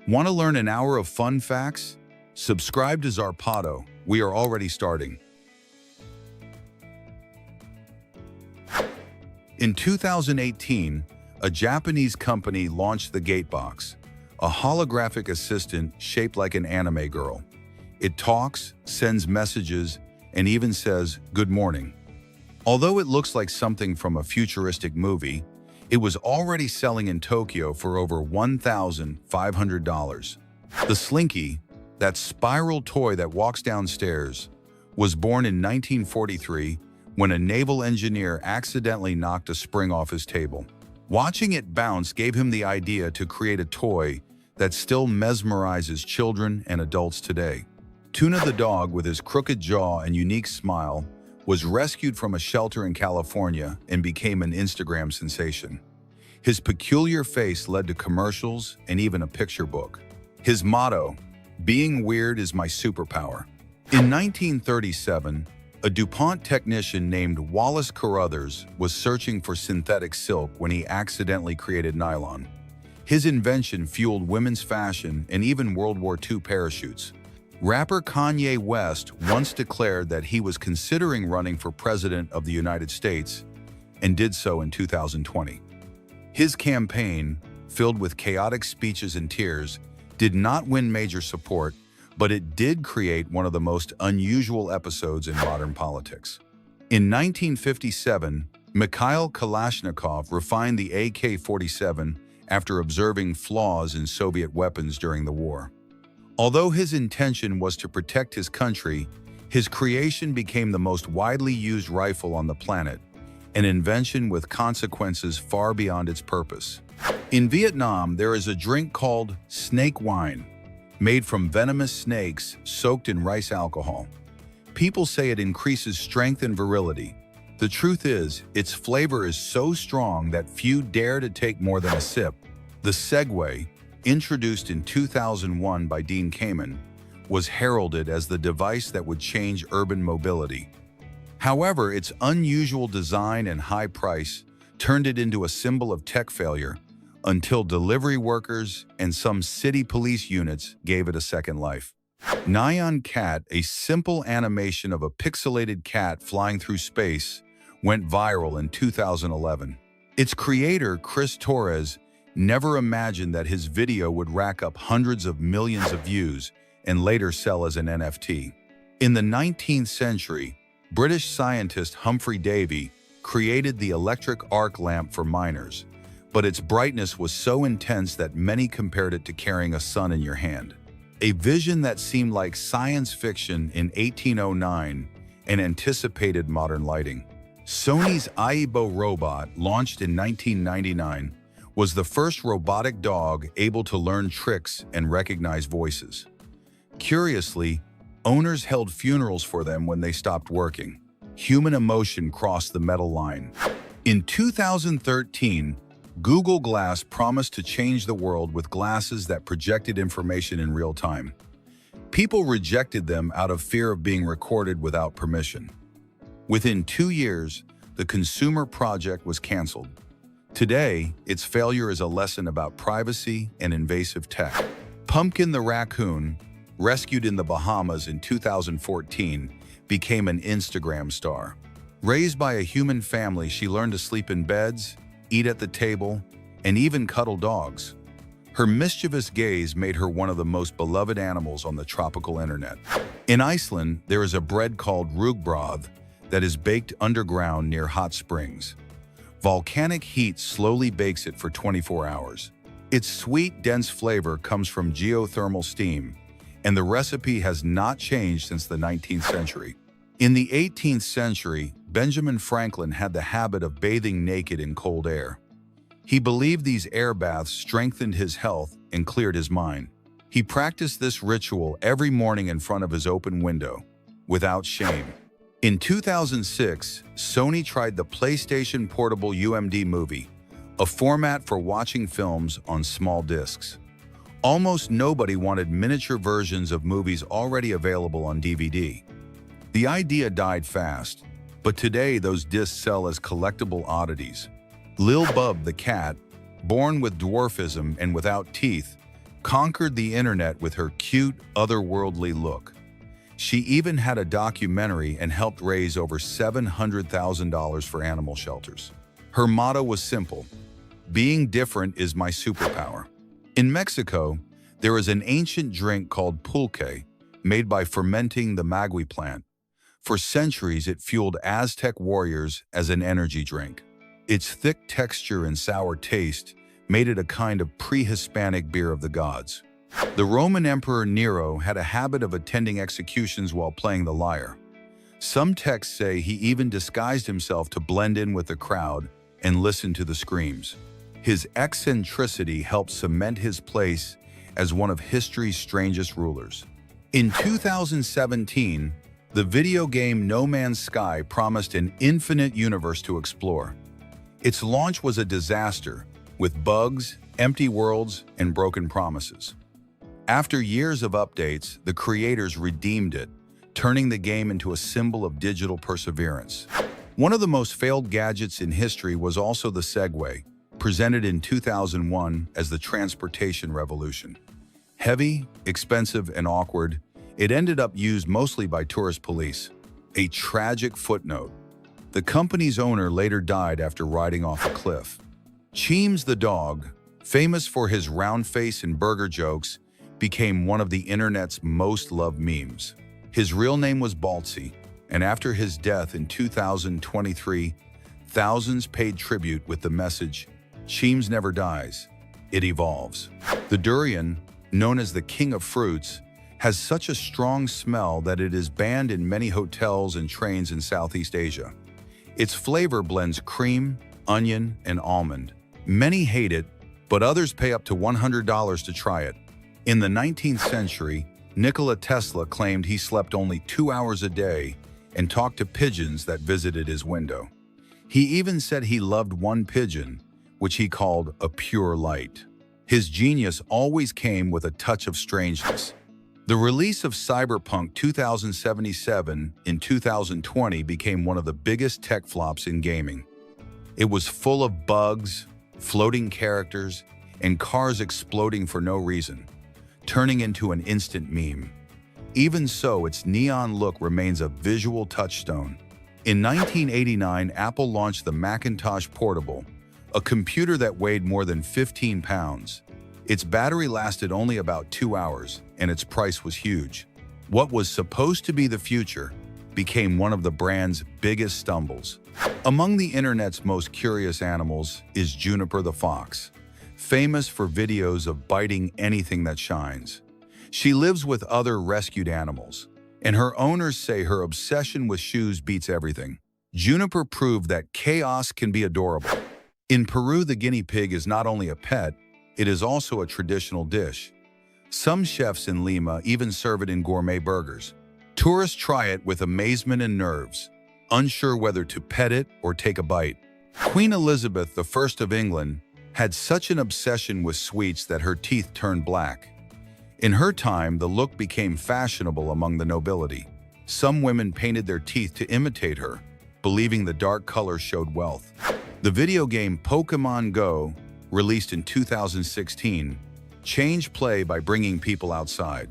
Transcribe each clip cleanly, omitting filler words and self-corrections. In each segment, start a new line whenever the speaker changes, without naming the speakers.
Want to learn an hour of fun facts? Subscribe to Zarpado. We are already starting. In 2018, a Japanese company launched the Gatebox, a holographic assistant shaped like an anime girl. It talks, sends messages, and even says, "Good morning." Although it looks like something from a futuristic movie, it was already selling in Tokyo for over $1,500. The Slinky, that spiral toy that walks downstairs, was born in 1943 when a naval engineer accidentally knocked a spring off his table. Watching it bounce gave him the idea to create a toy that still mesmerizes children and adults today. Tuna the dog, with his crooked jaw and unique smile, was rescued from a shelter in California and became an Instagram sensation. His peculiar face led to commercials and even a picture book. His motto, "Being weird is my superpower." In 1937, a DuPont technician named Wallace Carruthers was searching for synthetic silk when he accidentally created nylon. His invention fueled women's fashion and even World War II parachutes. Rapper Kanye West once declared that he was considering running for president of the United States and did so in 2020. His campaign, filled with chaotic speeches and tears, did not win major support, but it did create one of the most unusual episodes in modern politics. In 1957, Mikhail Kalashnikov refined the AK-47 after observing flaws in Soviet weapons during the war. Although his intention was to protect his country, his creation became the most widely used rifle on the planet, an invention with consequences far beyond its purpose. In Vietnam, there is a drink called snake wine, made from venomous snakes soaked in rice alcohol. People say it increases strength and virility. The truth is, its flavor is so strong that few dare to take more than a sip. The Segway, introduced in 2001 by Dean Kamen, was heralded as the device that would change urban mobility. However, its unusual design and high price turned it into a symbol of tech failure until delivery workers and some city police units gave it a second life. Nyan Cat, a simple animation of a pixelated cat flying through space, went viral in 2011. Its creator, Chris Torres, never imagined that his video would rack up hundreds of millions of views and later sell as an NFT. In the 19th century, British scientist Humphrey Davy created the electric arc lamp for miners, but its brightness was so intense that many compared it to carrying a sun in your hand. A vision that seemed like science fiction in 1809 and anticipated modern lighting. Sony's Aibo robot, launched in 1999, was the first robotic dog able to learn tricks and recognize voices. Curiously, owners held funerals for them when they stopped working. Human emotion crossed the metal line. In 2013, Google Glass promised to change the world with glasses that projected information in real time. People rejected them out of fear of being recorded without permission. Within 2 years, the consumer project was canceled. Today, its failure is a lesson about privacy and invasive tech. Pumpkin the raccoon, rescued in the Bahamas in 2014, became an Instagram star. Raised by a human family, she learned to sleep in beds, eat at the table, and even cuddle dogs. Her mischievous gaze made her one of the most beloved animals on the tropical internet. In Iceland, there is a bread called rugbrauð that is baked underground near hot springs. Volcanic heat slowly bakes it for 24 hours. Its sweet, dense flavor comes from geothermal steam, and the recipe has not changed since the 19th century. In the 18th century, Benjamin Franklin had the habit of bathing naked in cold air. He believed these air baths strengthened his health and cleared his mind. He practiced this ritual every morning in front of his open window, without shame. In 2006, Sony tried the PlayStation Portable UMD Movie, a format for watching films on small discs. Almost nobody wanted miniature versions of movies already available on DVD. The idea died fast, but today those discs sell as collectible oddities. Lil Bub the cat, born with dwarfism and without teeth, conquered the internet with her cute, otherworldly look. She even had a documentary and helped raise over $700,000 for animal shelters. Her motto was simple: being different is my superpower. In Mexico, there is an ancient drink called pulque, made by fermenting the maguey plant. For centuries, it fueled Aztec warriors as an energy drink. Its thick texture and sour taste made it a kind of pre-Hispanic beer of the gods. The Roman Emperor Nero had a habit of attending executions while playing the lyre. Some texts say he even disguised himself to blend in with the crowd and listen to the screams. His eccentricity helped cement his place as one of history's strangest rulers. In 2017, the video game No Man's Sky promised an infinite universe to explore. Its launch was a disaster, with bugs, empty worlds, and broken promises. After years of updates, the creators redeemed it, turning the game into a symbol of digital perseverance. One of the most failed gadgets in history was also the Segway, presented in 2001 as the transportation revolution. Heavy, expensive, and awkward, it ended up used mostly by tourist police. A tragic footnote: the company's owner later died after riding off a cliff. Cheems the dog, famous for his round face and burger jokes, became one of the internet's most loved memes. His real name was Baltzy, and after his death in 2023, thousands paid tribute with the message, "Cheems never dies, it evolves." The durian, known as the king of fruits, has such a strong smell that it is banned in many hotels and trains in Southeast Asia. Its flavor blends cream, onion, and almond. Many hate it, but others pay up to $100 to try it. In the 19th century, Nikola Tesla claimed he slept only 2 hours a day and talked to pigeons that visited his window. He even said he loved one pigeon, which he called a pure light. His genius always came with a touch of strangeness. The release of Cyberpunk 2077 in 2020 became one of the biggest tech flops in gaming. It was full of bugs, floating characters, and cars exploding for no reason, turning into an instant meme. Even so, its neon look remains a visual touchstone. In 1989, Apple launched the Macintosh Portable, a computer that weighed more than 15 pounds. Its battery lasted only about 2 hours, and its price was huge. What was supposed to be the future became one of the brand's biggest stumbles. Among the internet's most curious animals is Juniper the fox, famous for videos of biting anything that shines. She lives with other rescued animals, and her owners say her obsession with shoes beats everything. Juniper proved that chaos can be adorable. In Peru, the guinea pig is not only a pet, it is also a traditional dish. Some chefs in Lima even serve it in gourmet burgers. Tourists try it with amazement and nerves, unsure whether to pet it or take a bite. Queen Elizabeth I of England had such an obsession with sweets that her teeth turned black. In her time, the look became fashionable among the nobility. Some women painted their teeth to imitate her, believing the dark color showed wealth. The video game Pokémon Go, released in 2016, changed play by bringing people outside.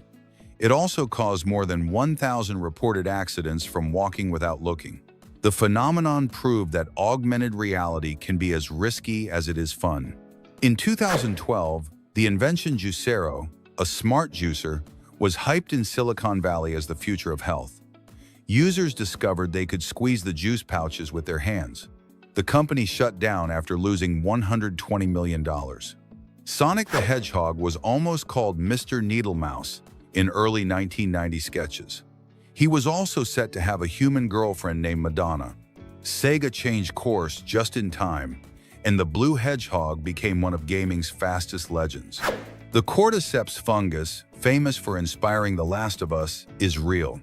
It also caused more than 1,000 reported accidents from walking without looking. The phenomenon proved that augmented reality can be as risky as it is fun. In 2012, the invention Juicero, a smart juicer, was hyped in Silicon Valley as the future of health. Users discovered they could squeeze the juice pouches with their hands. The company shut down after losing $120 million. Sonic the Hedgehog was almost called Mr. Needlemouse in early 1990 sketches. He was also set to have a human girlfriend named Madonna. Sega changed course just in time, and the blue hedgehog became one of gaming's fastest legends. The cordyceps fungus, famous for inspiring The Last of Us, is real.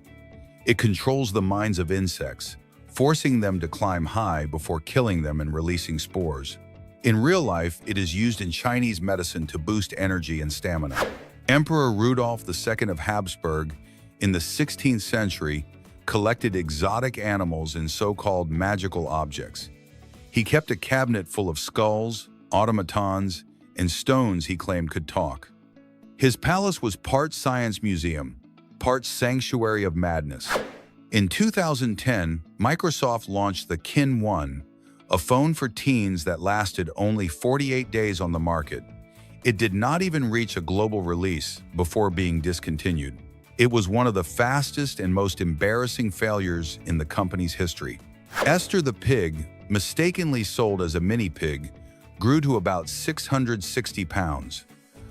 It controls the minds of insects, forcing them to climb high before killing them and releasing spores. In real life, it is used in Chinese medicine to boost energy and stamina. Emperor Rudolph II of Habsburg, in the 16th century, collected exotic animals and so-called magical objects. He kept a cabinet full of skulls, automatons, and stones he claimed could talk. His palace was part science museum, part sanctuary of madness. In 2010, Microsoft launched the Kin 1, a phone for teens that lasted only 48 days on the market. It did not even reach a global release before being discontinued. It was one of the fastest and most embarrassing failures in the company's history. Esther the pig, mistakenly sold as a mini pig, grew to about 660 pounds.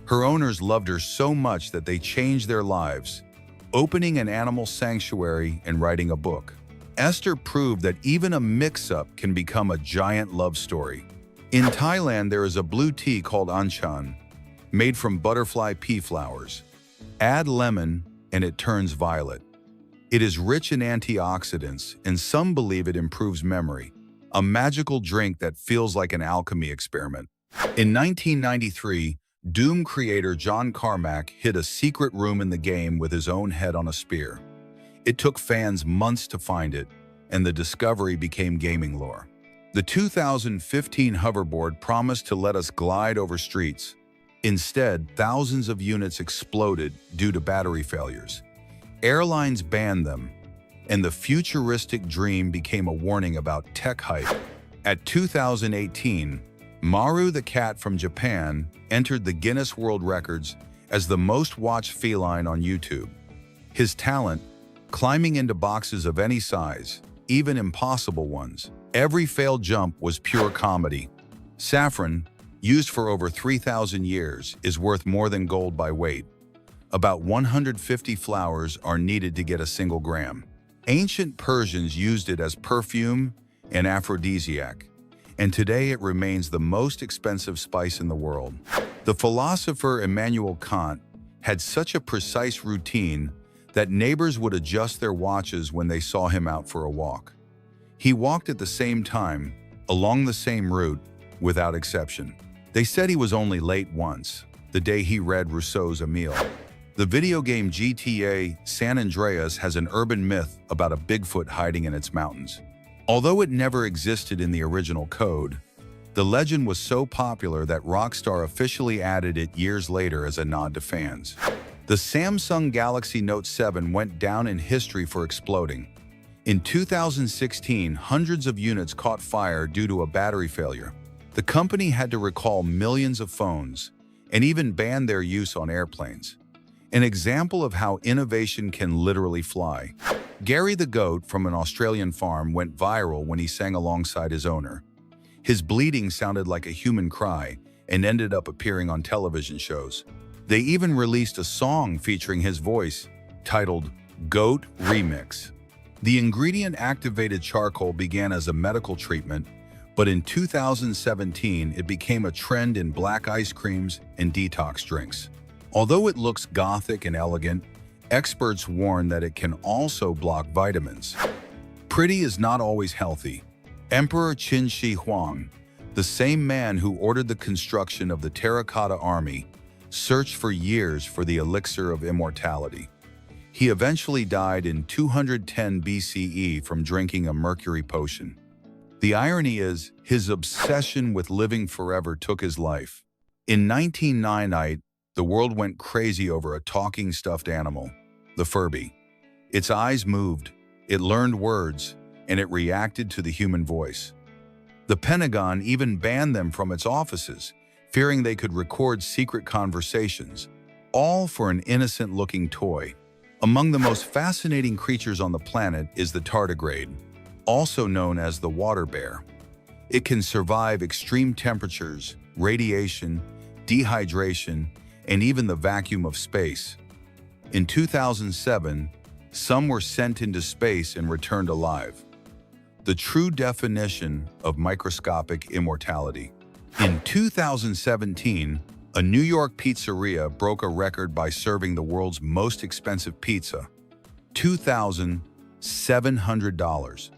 Her owners loved her so much that they changed their lives, opening an animal sanctuary and writing a book. Esther proved that even a mix-up can become a giant love story. In Thailand, there is a blue tea called anchan, made from butterfly pea flowers. Add lemon and it turns violet. It is rich in antioxidants, and some believe it improves memory, a magical drink that feels like an alchemy experiment. In 1993, Doom creator John Carmack hid a secret room in the game with his own head on a spear. It took fans months to find it, and the discovery became gaming lore. The 2015 hoverboard promised to let us glide over streets. Instead, thousands of units exploded due to battery failures. Airlines banned them, and the futuristic dream became a warning about tech hype. At 2018, Maru the cat from Japan entered the Guinness World Records as the most watched feline on YouTube. His talent, climbing into boxes of any size, even impossible ones. Every failed jump was pure comedy. Saffron, used for over 3,000 years, is worth more than gold by weight. About 150 flowers are needed to get a single gram. Ancient Persians used it as perfume and aphrodisiac, and today it remains the most expensive spice in the world. The philosopher Immanuel Kant had such a precise routine that neighbors would adjust their watches when they saw him out for a walk. He walked at the same time, along the same route, without exception. They said he was only late once, the day he read Rousseau's Emile. The video game GTA San Andreas has an urban myth about a Bigfoot hiding in its mountains. Although it never existed in the original code, the legend was so popular that Rockstar officially added it years later as a nod to fans. The Samsung Galaxy Note 7 went down in history for exploding. In 2016, hundreds of units caught fire due to a battery failure. The company had to recall millions of phones and even ban their use on airplanes. An example of how innovation can literally fly. Gary the goat from an Australian farm went viral when he sang alongside his owner. His bleating sounded like a human cry and ended up appearing on television shows. They even released a song featuring his voice, titled Goat Remix. The ingredient activated charcoal began as a medical treatment, but in 2017 it became a trend in black ice creams and detox drinks. Although it looks gothic and elegant, experts warn that it can also block vitamins. Pretty is not always healthy. Emperor Qin Shi Huang, the same man who ordered the construction of the Terracotta Army, searched for years for the elixir of immortality. He eventually died in 210 BCE from drinking a mercury potion. The irony is, his obsession with living forever took his life. In 1998, the world went crazy over a talking stuffed animal, the Furby. Its eyes moved, it learned words, and it reacted to the human voice. The Pentagon even banned them from its offices, fearing they could record secret conversations, all for an innocent-looking toy. Among the most fascinating creatures on the planet is the tardigrade, also known as the water bear. It can survive extreme temperatures, radiation, dehydration, and even the vacuum of space. In 2007, some were sent into space and returned alive. The true definition of microscopic immortality. In 2017, a New York pizzeria broke a record by serving the world's most expensive pizza, $2,700.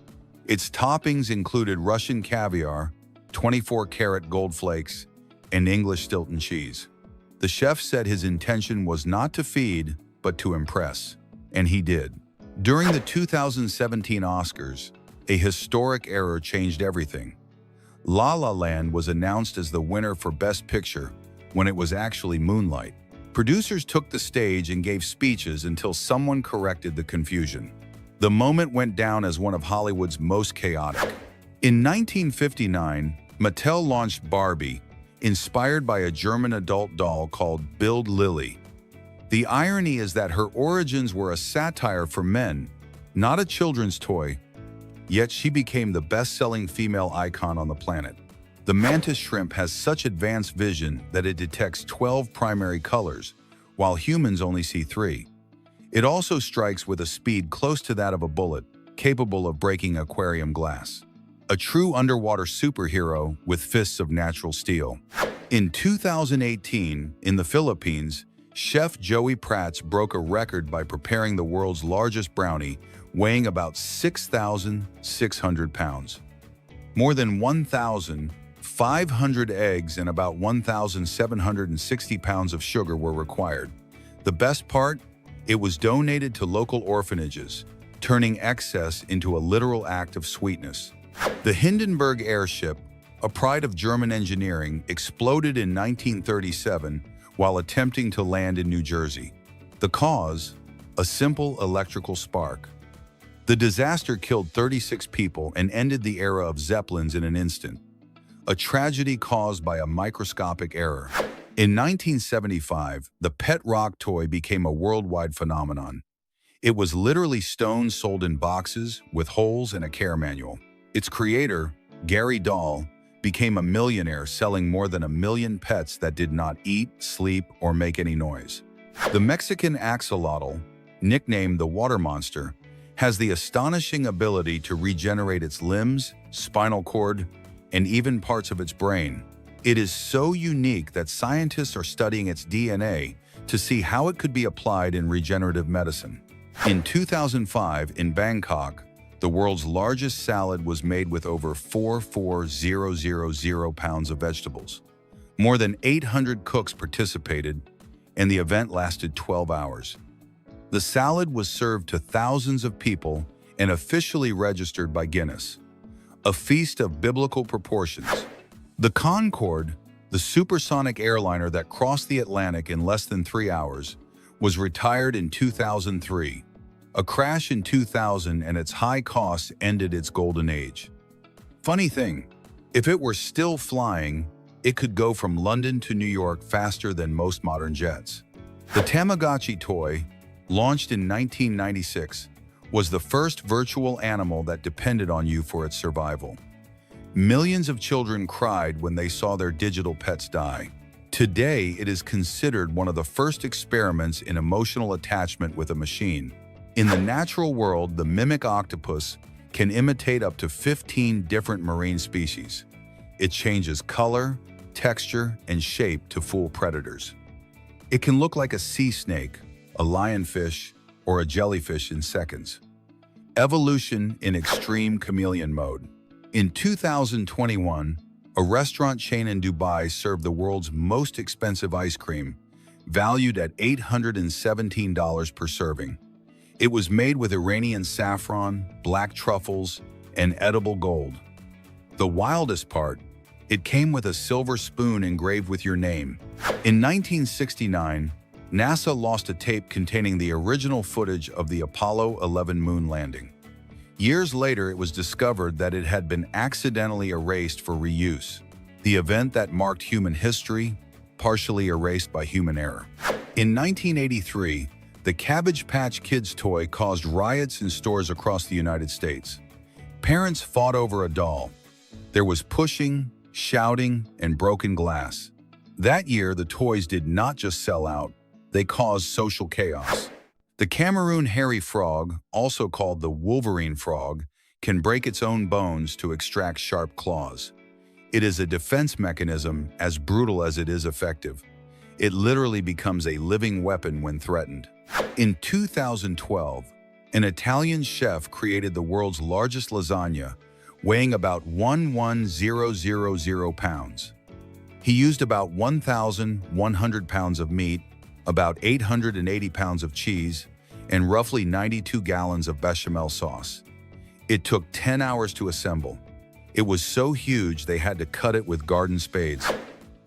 Its toppings included Russian caviar, 24-karat gold flakes, and English Stilton cheese. The chef said his intention was not to feed, but to impress, and he did. During the 2017 Oscars, a historic error changed everything. La La Land was announced as the winner for Best Picture when it was actually Moonlight. Producers took the stage and gave speeches until someone corrected the confusion. The moment went down as one of Hollywood's most chaotic. In 1959, Mattel launched Barbie, inspired by a German adult doll called Bild Lilly. The irony is that her origins were a satire for men, not a children's toy, yet she became the best-selling female icon on the planet. The mantis shrimp has such advanced vision that it detects 12 primary colors, while humans only see 3. It also strikes with a speed close to that of a bullet, capable of breaking aquarium glass. A true underwater superhero with fists of natural steel. In 2018, in the Philippines, Chef Joey Prats broke a record by preparing the world's largest brownie, weighing about 6,600 pounds. More than 1,500 eggs and about 1,760 pounds of sugar were required. The best part? It was donated to local orphanages, turning excess into a literal act of sweetness. The Hindenburg airship, a pride of German engineering, exploded in 1937 while attempting to land in New Jersey. The cause? A simple electrical spark. The disaster killed 36 people and ended the era of Zeppelins in an instant. A tragedy caused by a microscopic error. In 1975, the pet rock toy became a worldwide phenomenon. It was literally stones sold in boxes with holes and a care manual. Its creator, Gary Dahl, became a millionaire selling more than 1 million pets that did not eat, sleep, or make any noise. The Mexican axolotl, nicknamed the water monster, has the astonishing ability to regenerate its limbs, spinal cord, and even parts of its brain. It is so unique that scientists are studying its DNA to see how it could be applied in regenerative medicine. In 2005, in Bangkok, the world's largest salad was made with over 4,400 pounds of vegetables. More than 800 cooks participated, and the event lasted 12 hours. The salad was served to thousands of people and officially registered by Guinness. A feast of biblical proportions. The Concorde, the supersonic airliner that crossed the Atlantic in less than 3 hours, was retired in 2003. A crash in 2000 and its high costs ended its golden age. Funny thing, if it were still flying, it could go from London to New York faster than most modern jets. The Tamagotchi toy, launched in 1996, was the first virtual animal that depended on you for its survival. Millions of children cried when they saw their digital pets die. Today, it is considered one of the first experiments in emotional attachment with a machine. In the natural world, the mimic octopus can imitate up to 15 different marine species. It changes color, texture, and shape to fool predators. It can look like a sea snake, a lionfish, or a jellyfish in seconds. Evolution in extreme chameleon mode. In 2021, a restaurant chain in Dubai served the world's most expensive ice cream, valued at $817 per serving. It was made with Iranian saffron, black truffles, and edible gold. The wildest part, it came with a silver spoon engraved with your name. In 1969, NASA lost a tape containing the original footage of the Apollo 11 moon landing. Years later, it was discovered that it had been accidentally erased for reuse. The event that marked human history, partially erased by human error. In 1983, the Cabbage Patch Kids toy caused riots in stores across the United States. Parents fought over a doll. There was pushing, shouting, and broken glass. That year, the toys did not just sell out, they caused social chaos. The Cameroon hairy frog, also called the Wolverine frog, can break its own bones to extract sharp claws. It is a defense mechanism as brutal as it is effective. It literally becomes a living weapon when threatened. In 2012, an Italian chef created the world's largest lasagna, weighing about 11,000 pounds. He used about 1,100 pounds of meat, about 880 pounds of cheese, and roughly 92 gallons of bechamel sauce. It took 10 hours to assemble. It was so huge they had to cut it with garden spades.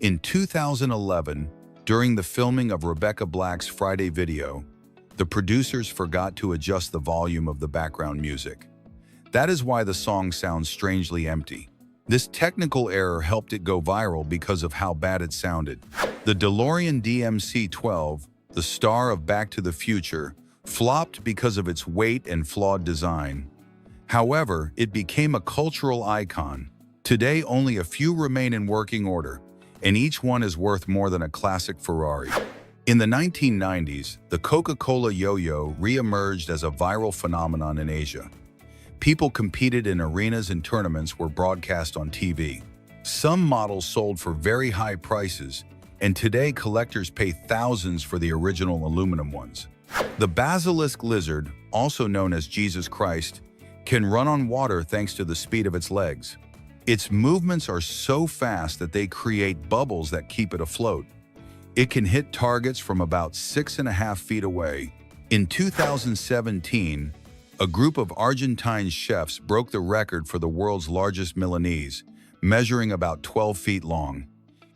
In 2011, During the filming of Rebecca Black's Friday video, the producers forgot to adjust the volume of the background music. That is why the song sounds strangely empty. This technical error helped it go viral because of how bad it sounded. The DeLorean DMC-12, the star of Back to the Future, flopped because of its weight and flawed design. However, it became a cultural icon. Today, only a few remain in working order, and each one is worth more than a classic Ferrari. In the 1990s, the Coca-Cola yo-yo re-emerged as a viral phenomenon in Asia. People competed in arenas and tournaments were broadcast on TV. Some models sold for very high prices, and today collectors pay thousands for the original aluminum ones. The basilisk lizard, also known as Jesus Christ, can run on water thanks to the speed of its legs. Its movements are so fast that they create bubbles that keep it afloat. It can hit targets from about 6.5 feet away. In 2017, a group of Argentine chefs broke the record for the world's largest Milanese, measuring about 12 feet long.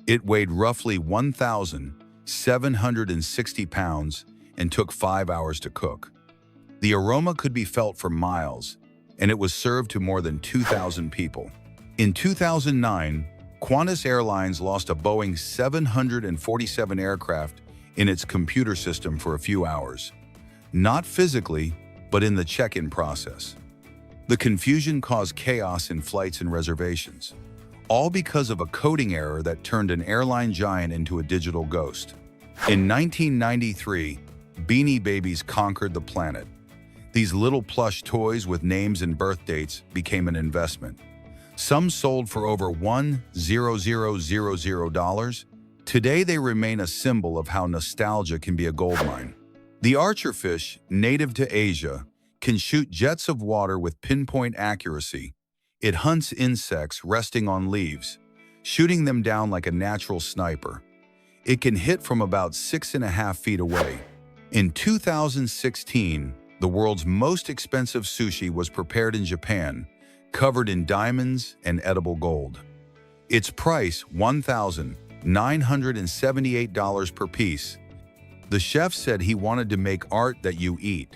It weighed roughly 1,760 pounds and took 5 hours to cook. The aroma could be felt for miles, and it was served to more than 2,000 people. In 2009, Qantas Airlines lost a Boeing 747 aircraft in its computer system for a few hours. Not physically, but in the check-in process. The confusion caused chaos in flights and reservations, all because of a coding error that turned an airline giant into a digital ghost. In 1993, Beanie Babies conquered the planet. These little plush toys with names and birth dates became an investment. Some sold for over $1,000. Today they remain a symbol of how nostalgia can be a goldmine. The archerfish, native to Asia, can shoot jets of water with pinpoint accuracy. It hunts insects resting on leaves, shooting them down like a natural sniper. It can hit from about 6.5 feet away. In 2016, the world's most expensive sushi was prepared in Japan, covered in diamonds and edible gold. Its price, $1,978 per piece. The chef said he wanted to make art that you eat,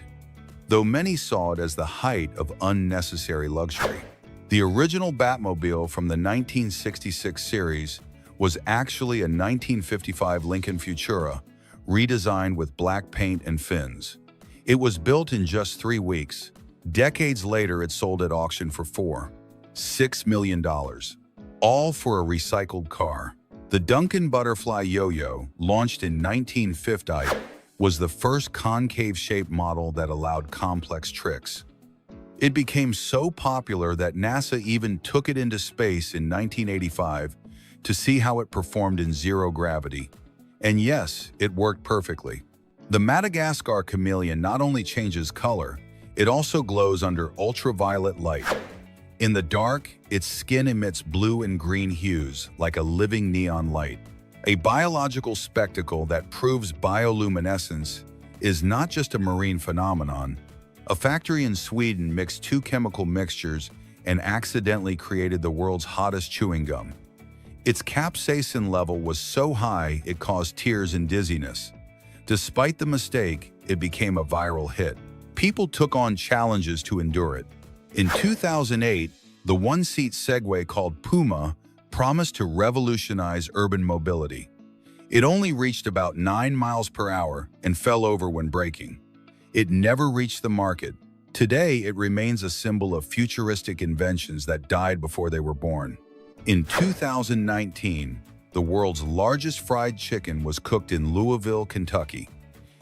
though many saw it as the height of unnecessary luxury. The original Batmobile from the 1966 series was actually a 1955 Lincoln Futura, redesigned with black paint and fins. It was built in just 3 weeks. Decades later, it sold at auction for $6 million, all for a recycled car. The Duncan Butterfly Yo-Yo, launched in 1950, was the first concave-shaped model that allowed complex tricks. It became so popular that NASA even took it into space in 1985 to see how it performed in zero gravity. And yes, it worked perfectly. The Madagascar chameleon not only changes color, it also glows under ultraviolet light. In the dark, its skin emits blue and green hues like a living neon light. A biological spectacle that proves bioluminescence is not just a marine phenomenon. A factory in Sweden mixed 2 chemical mixtures and accidentally created the world's hottest chewing gum. Its capsaicin level was so high it caused tears and dizziness. Despite the mistake, it became a viral hit. People took on challenges to endure it. In 2008, the one-seat Segway called Puma promised to revolutionize urban mobility. It only reached about 9 miles per hour and fell over when braking. It never reached the market. Today, it remains a symbol of futuristic inventions that died before they were born. In 2019, the world's largest fried chicken was cooked in Louisville, Kentucky.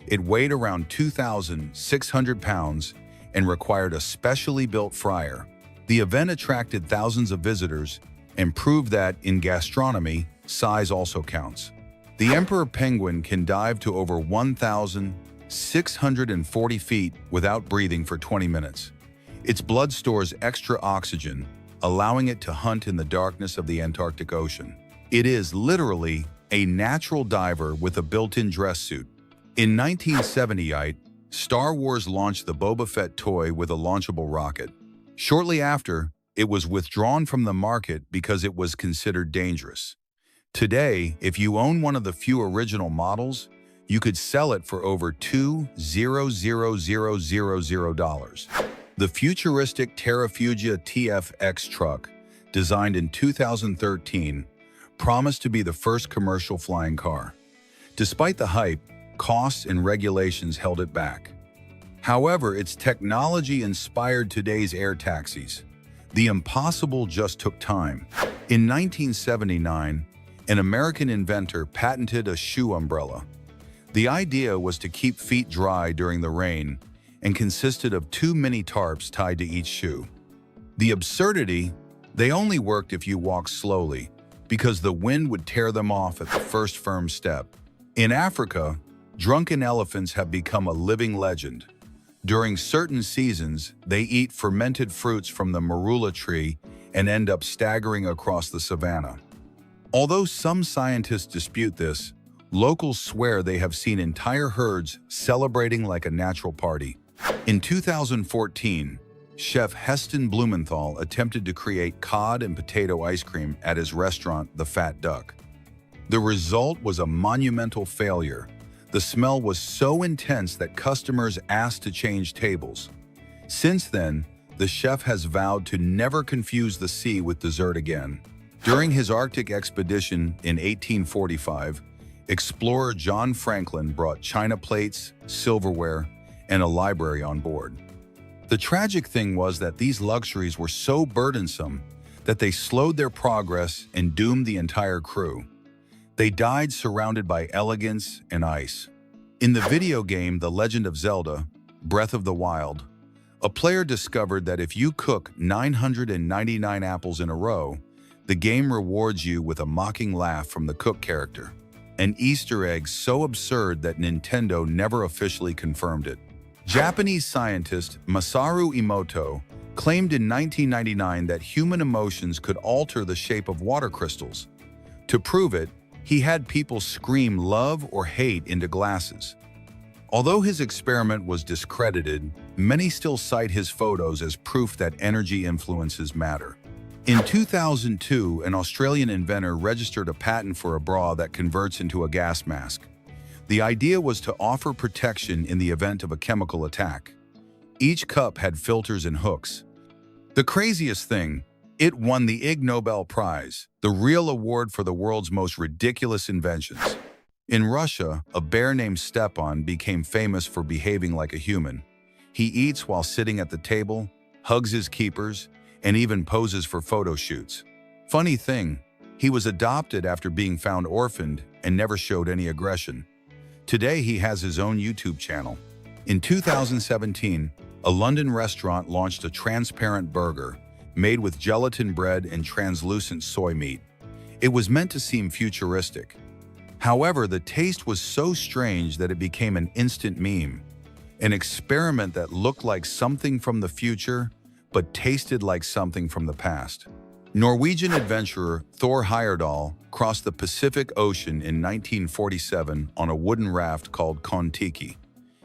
It weighed around 2,600 pounds and required a specially built fryer. The event attracted thousands of visitors and proved that, in gastronomy, size also counts. The emperor penguin can dive to over 1,640 feet without breathing for 20 minutes. Its blood stores extra oxygen, allowing it to hunt in the darkness of the Antarctic Ocean. It is literally a natural diver with a built-in dress suit. In 1978, Star Wars launched the Boba Fett toy with a launchable rocket. Shortly after, it was withdrawn from the market because it was considered dangerous. Today, if you own one of the few original models, you could sell it for over $200,000. The futuristic Terrafugia TFX truck, designed in 2013, promised to be the first commercial flying car. Despite the hype, costs and regulations held it back. However, its technology inspired today's air taxis. The impossible just took time. In 1979, an American inventor patented a shoe umbrella. The idea was to keep feet dry during the rain and consisted of two mini tarps tied to each shoe. The absurdity: they only worked if you walked slowly, because the wind would tear them off at the first firm step. In Africa, drunken elephants have become a living legend. During certain seasons, they eat fermented fruits from the marula tree and end up staggering across the savannah. Although some scientists dispute this, locals swear they have seen entire herds celebrating like a natural party. In 2014, Chef Heston Blumenthal attempted to create cod and potato ice cream at his restaurant, The Fat Duck. The result was a monumental failure. The smell was so intense that customers asked to change tables. Since then, the chef has vowed to never confuse the sea with dessert again. During his Arctic expedition in 1845, explorer John Franklin brought china plates, silverware, and a library on board. The tragic thing was that these luxuries were so burdensome that they slowed their progress and doomed the entire crew. They died surrounded by elegance and ice. In the video game The Legend of Zelda: Breath of the Wild, a player discovered that if you cook 999 apples in a row, the game rewards you with a mocking laugh from the cook character. An Easter egg so absurd that Nintendo never officially confirmed it. Japanese scientist Masaru Emoto claimed in 1999 that human emotions could alter the shape of water crystals. To prove it, he had people scream love or hate into glasses. Although his experiment was discredited, many still cite his photos as proof that energy influences matter. In 2002, an Australian inventor registered a patent for a bra that converts into a gas mask. The idea was to offer protection in the event of a chemical attack. Each cup had filters and hooks. The craziest thing, it won the Ig Nobel Prize, the real award for the world's most ridiculous inventions. In Russia, a bear named Stepan became famous for behaving like a human. He eats while sitting at the table, hugs his keepers, and even poses for photo shoots. Funny thing, he was adopted after being found orphaned and never showed any aggression. Today, he has his own YouTube channel. In 2017, a London restaurant launched a transparent burger made with gelatin bread and translucent soy meat. It was meant to seem futuristic. However, the taste was so strange that it became an instant meme, an experiment that looked like something from the future, but tasted like something from the past. Norwegian adventurer Thor Heyerdahl crossed the Pacific Ocean in 1947 on a wooden raft called Kon-Tiki.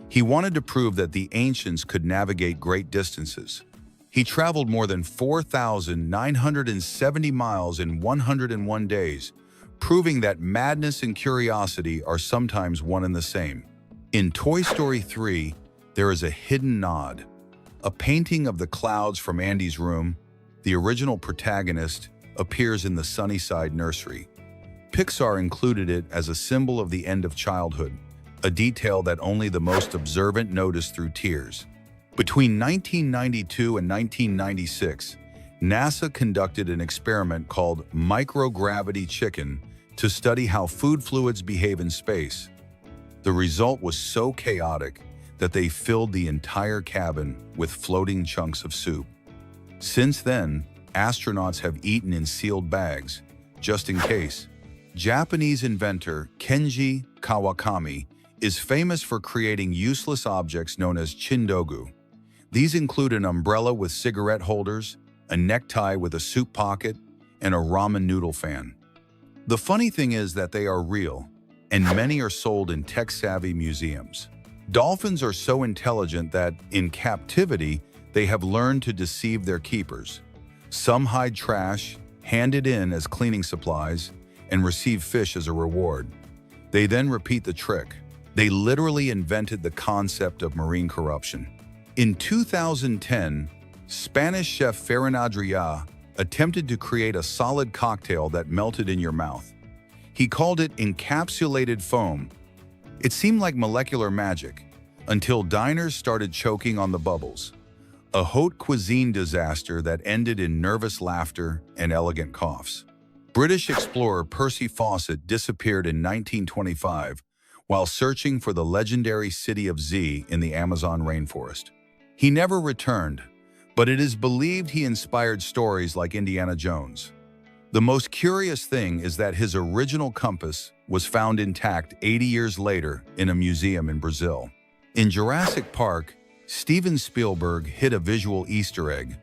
He wanted to prove that the ancients could navigate great distances. He traveled more than 4,970 miles in 101 days, proving that madness and curiosity are sometimes one and the same. In Toy Story 3, there is a hidden nod. A painting of the clouds from Andy's room, the original protagonist, appears in the Sunnyside nursery. Pixar included it as a symbol of the end of childhood, a detail that only the most observant noticed through tears. Between 1992 and 1996, NASA conducted an experiment called Microgravity Chicken to study how food fluids behave in space. The result was so chaotic that they filled the entire cabin with floating chunks of soup. Since then, astronauts have eaten in sealed bags, just in case. Japanese inventor Kenji Kawakami is famous for creating useless objects known as chindogu. These include an umbrella with cigarette holders, a necktie with a soup pocket, and a ramen noodle fan. The funny thing is that they are real, and many are sold in tech-savvy museums. Dolphins are so intelligent that, in captivity, they have learned to deceive their keepers. Some hide trash, hand it in as cleaning supplies, and receive fish as a reward. They then repeat the trick. They literally invented the concept of marine corruption. In 2010, Spanish chef Ferran Adrià attempted to create a solid cocktail that melted in your mouth. He called it encapsulated foam. It seemed like molecular magic, until diners started choking on the bubbles. A haute cuisine disaster that ended in nervous laughter and elegant coughs. British explorer Percy Fawcett disappeared in 1925 while searching for the legendary city of Z in the Amazon rainforest. He never returned, but it is believed he inspired stories like Indiana Jones. The most curious thing is that his original compass was found intact 80 years later in a museum in Brazil. In Jurassic Park, Steven Spielberg hid a visual Easter egg.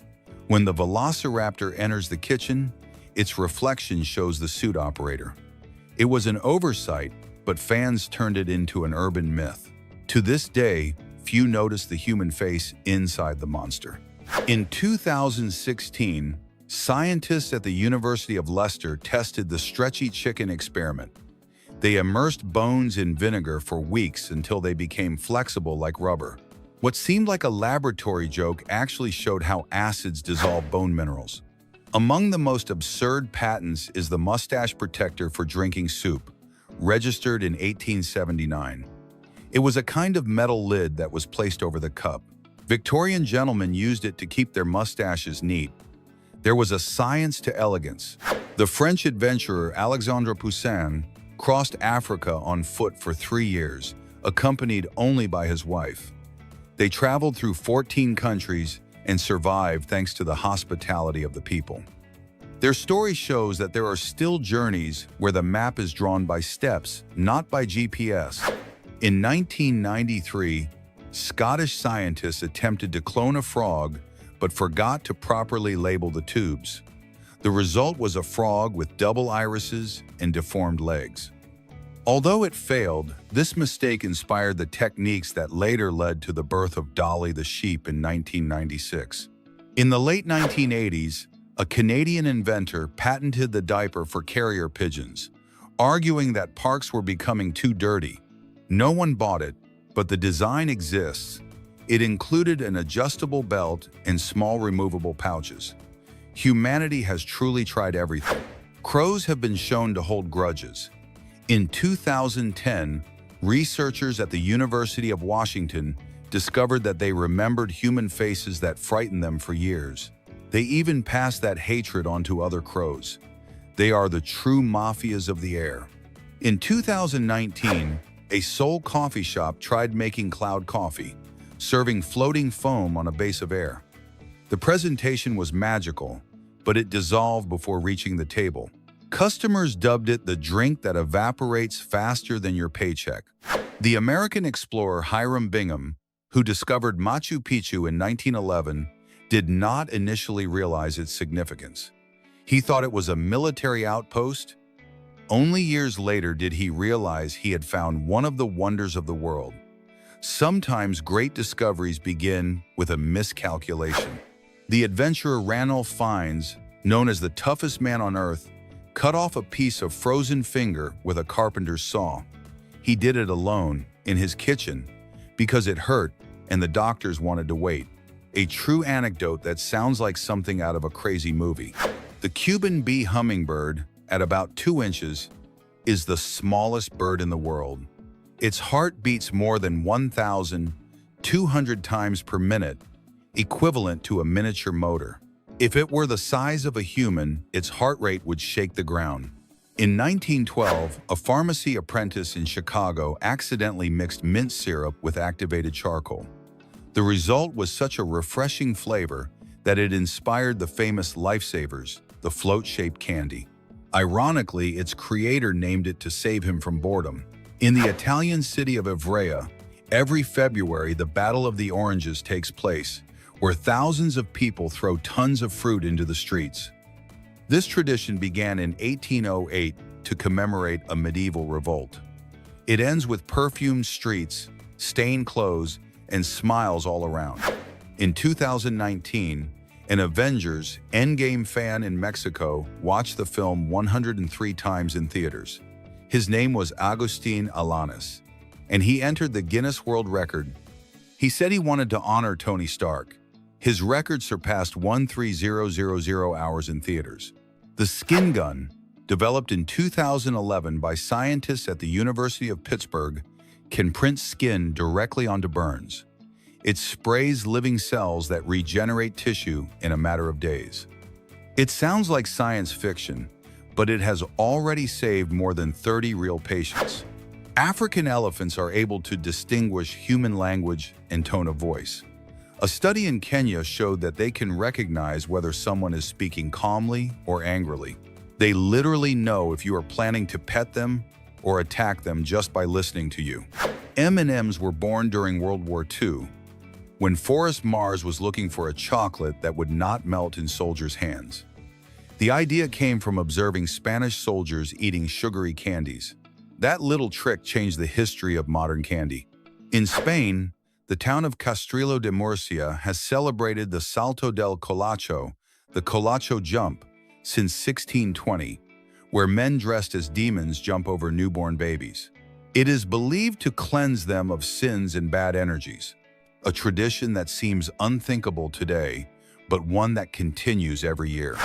When the velociraptor enters the kitchen, its reflection shows the suit operator. It was an oversight, but fans turned it into an urban myth. To this day, few notice the human face inside the monster. In 2016, scientists at the University of Leicester tested the stretchy chicken experiment. They immersed bones in vinegar for weeks until they became flexible like rubber. What seemed like a laboratory joke actually showed how acids dissolve bone minerals. Among the most absurd patents is the mustache protector for drinking soup, registered in 1879. It was a kind of metal lid that was placed over the cup. Victorian gentlemen used it to keep their mustaches neat. There was a science to elegance. The French adventurer Alexandre Poussin crossed Africa on foot for 3 years, accompanied only by his wife. They traveled through 14 countries and survived thanks to the hospitality of the people. Their story shows that there are still journeys where the map is drawn by steps, not by GPS. In 1993, Scottish scientists attempted to clone a frog but forgot to properly label the tubes. The result was a frog with double irises and deformed legs. Although it failed, this mistake inspired the techniques that later led to the birth of Dolly the sheep in 1996. In the late 1980s, a Canadian inventor patented the diaper for carrier pigeons, arguing that parks were becoming too dirty. No one bought it, but the design exists. It included an adjustable belt and small removable pouches. Humanity has truly tried everything. Crows have been shown to hold grudges. In 2010, researchers at the University of Washington discovered that they remembered human faces that frightened them for years. They even passed that hatred on to other crows. They are the true mafias of the air. In 2019, a Seoul coffee shop tried making cloud coffee, serving floating foam on a base of air. The presentation was magical, but it dissolved before reaching the table. Customers dubbed it the drink that evaporates faster than your paycheck. The American explorer Hiram Bingham, who discovered Machu Picchu in 1911, did not initially realize its significance. He thought it was a military outpost. Only years later did he realize he had found one of the wonders of the world. Sometimes great discoveries begin with a miscalculation. The adventurer Ranulph Fiennes, known as the toughest man on earth, cut off a piece of frozen finger with a carpenter's saw. He did it alone, in his kitchen, because it hurt and the doctors wanted to wait. A true anecdote that sounds like something out of a crazy movie. The Cuban bee hummingbird, at about 2 inches, is the smallest bird in the world. Its heart beats more than 1,200 times per minute, equivalent to a miniature motor. If it were the size of a human, its heart rate would shake the ground. In 1912, a pharmacy apprentice in Chicago accidentally mixed mint syrup with activated charcoal. The result was such a refreshing flavor that it inspired the famous Lifesavers, the float-shaped candy. Ironically, its creator named it to save him from boredom. In the Italian city of Ivrea, every February the Battle of the Oranges takes place, where thousands of people throw tons of fruit into the streets. This tradition began in 1808 to commemorate a medieval revolt. It ends with perfumed streets, stained clothes, and smiles all around. In 2019, An Avengers Endgame fan in Mexico watched the film 103 times in theaters. His name was Agustin Alanis, and he entered the Guinness World Record. He said he wanted to honor Tony Stark. His record surpassed 13,000 hours in theaters. The skin gun, developed in 2011 by scientists at the University of Pittsburgh, can print skin directly onto burns. It sprays living cells that regenerate tissue in a matter of days. It sounds like science fiction, but it has already saved more than 30 real patients. African elephants are able to distinguish human language and tone of voice. A study in Kenya showed that they can recognize whether someone is speaking calmly or angrily. They literally know if you are planning to pet them or attack them just by listening to you. M&Ms were born during World War II, when Forrest Mars was looking for a chocolate that would not melt in soldiers' hands. The idea came from observing Spanish soldiers eating sugary candies. That little trick changed the history of modern candy. In Spain, the town of Castrillo de Murcia has celebrated the Salto del Colacho, the Colacho jump, since 1620, where men dressed as demons jump over newborn babies. It is believed to cleanse them of sins and bad energies, a tradition that seems unthinkable today, but one that continues every year.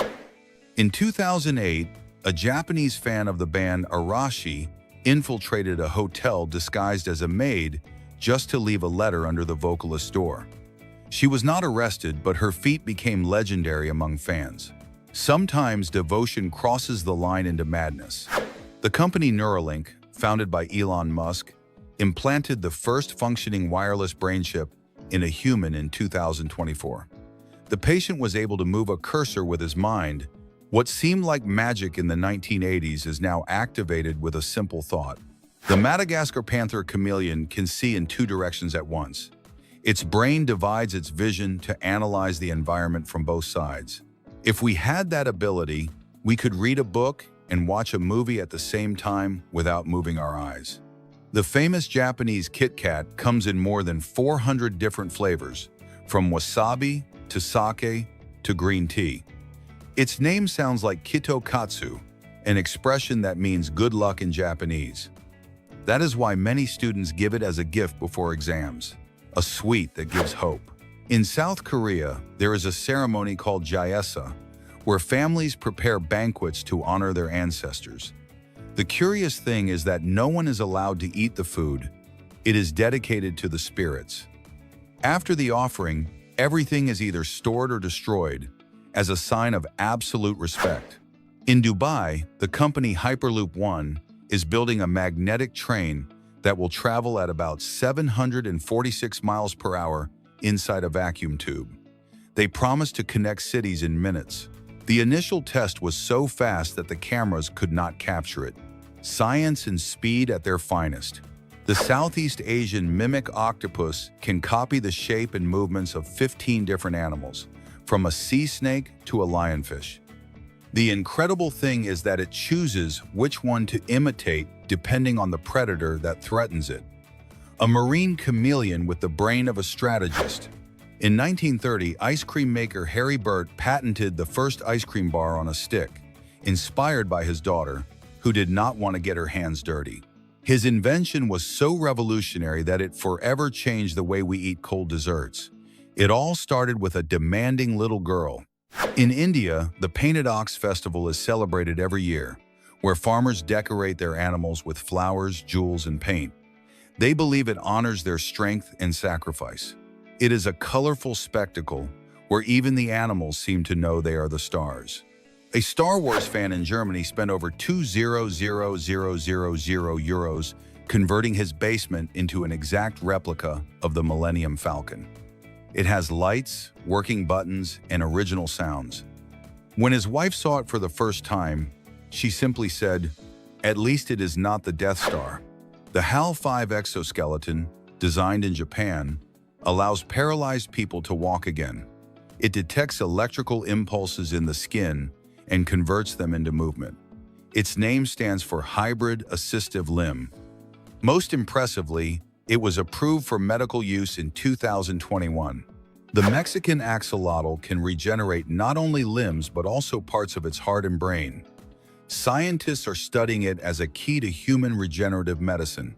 In 2008, a Japanese fan of the band Arashi infiltrated a hotel disguised as a maid just to leave a letter under the vocalist's door. She was not arrested, but her feat became legendary among fans. Sometimes devotion crosses the line into madness. The company Neuralink, founded by Elon Musk, implanted the first functioning wireless brain chip in a human in 2024. The patient was able to move a cursor with his mind. What seemed like magic in the 1980s is now activated with a simple thought. The Madagascar panther chameleon can see in two directions at once. Its brain divides its vision to analyze the environment from both sides. If we had that ability, we could read a book and watch a movie at the same time without moving our eyes. The famous Japanese Kit Kat comes in more than 400 different flavors, from wasabi to sake to green tea. Its name sounds like kitokatsu, an expression that means good luck in Japanese. That is why many students give it as a gift before exams, a sweet that gives hope. In South Korea, there is a ceremony called Jaesa, where families prepare banquets to honor their ancestors. The curious thing is that no one is allowed to eat the food. It is dedicated to the spirits. After the offering, everything is either stored or destroyed as a sign of absolute respect. In Dubai, the company Hyperloop One is building a magnetic train that will travel at about 746 miles per hour inside a vacuum tube. They promise to connect cities in minutes. The initial test was so fast that the cameras could not capture it. Science and speed at their finest. The Southeast Asian mimic octopus can copy the shape and movements of 15 different animals, from a sea snake to a lionfish. The incredible thing is that it chooses which one to imitate depending on the predator that threatens it. A marine chameleon with the brain of a strategist. In 1930, ice cream maker Harry Burt patented the first ice cream bar on a stick, inspired by his daughter, who did not want to get her hands dirty. His invention was so revolutionary that it forever changed the way we eat cold desserts. It all started with a demanding little girl. In India, the Painted Ox Festival is celebrated every year, where farmers decorate their animals with flowers, jewels, and paint. They believe it honors their strength and sacrifice. It is a colorful spectacle where even the animals seem to know they are the stars. A Star Wars fan in Germany spent over 200,000 euros converting his basement into an exact replica of the Millennium Falcon. It has lights, working buttons, and original sounds. When his wife saw it for the first time, she simply said, "At least it is not the Death Star." The HAL-5 exoskeleton, designed in Japan, allows paralyzed people to walk again. It detects electrical impulses in the skin and converts them into movement. Its name stands for Hybrid Assistive Limb. Most impressively, it was approved for medical use in 2021. The Mexican axolotl can regenerate not only limbs but also parts of its heart and brain. Scientists are studying it as a key to human regenerative medicine.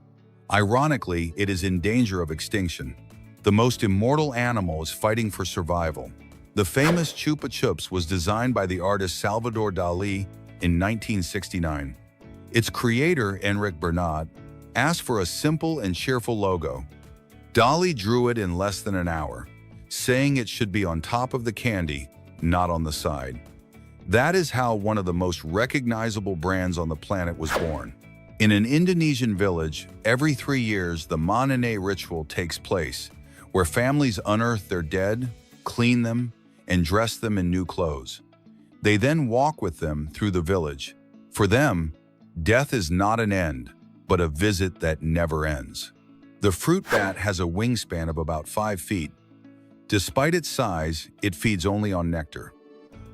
Ironically, it is in danger of extinction. The most immortal animal is fighting for survival. The famous Chupa Chups was designed by the artist Salvador Dalí in 1969. Its creator, Enric Bernat, asked for a simple and cheerful logo. Dalí drew it in less than an hour, saying it should be on top of the candy, not on the side. That is how one of the most recognizable brands on the planet was born. In an Indonesian village, every 3 years the Manene ritual takes place, where families unearth their dead, clean them, and dress them in new clothes. They then walk with them through the village. For them, death is not an end, but a visit that never ends. The fruit bat has a wingspan of about 5 feet. Despite its size, it feeds only on nectar.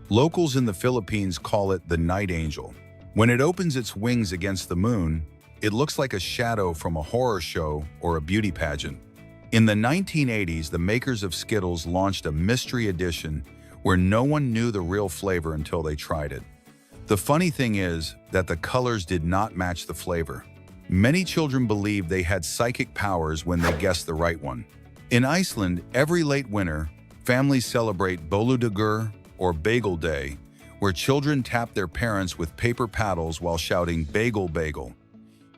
Locals in the Philippines call it the night angel. When it opens its wings against the moon, it looks like a shadow from a horror show or a beauty pageant. In the 1980s, the makers of Skittles launched a mystery edition where no one knew the real flavor until they tried it. The funny thing is that the colors did not match the flavor. Many children believed they had psychic powers when they guessed the right one. In Iceland, every late winter, families celebrate Bóludagur or Bagel Day, where children tap their parents with paper paddles while shouting "Bagel, bagel."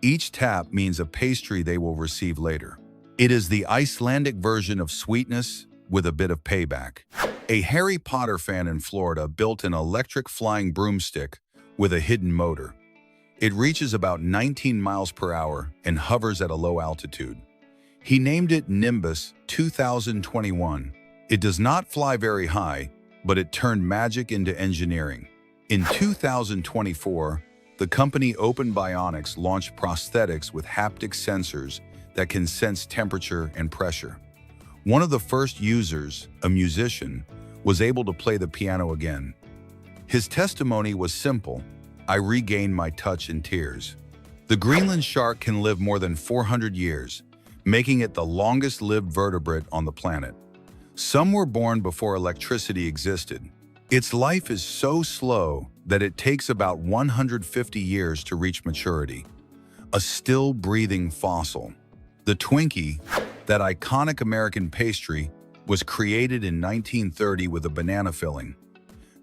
Each tap means a pastry they will receive later. It is the Icelandic version of sweetness with a bit of payback. A Harry Potter fan in Florida built an electric flying broomstick with a hidden motor. It reaches about 19 miles per hour and hovers at a low altitude. He named it Nimbus 2021. It does not fly very high, but it turned magic into engineering. In 2024, the company Open Bionics launched prosthetics with haptic sensors that can sense temperature and pressure. One of the first users, a musician, was able to play the piano again. His testimony was simple: "I regained my touch and tears." The Greenland shark can live more than 400 years, making it the longest-lived vertebrate on the planet. Some were born before electricity existed. Its life is so slow that it takes about 150 years to reach maturity. A still-breathing fossil. The Twinkie, that iconic American pastry, was created in 1930 with a banana filling.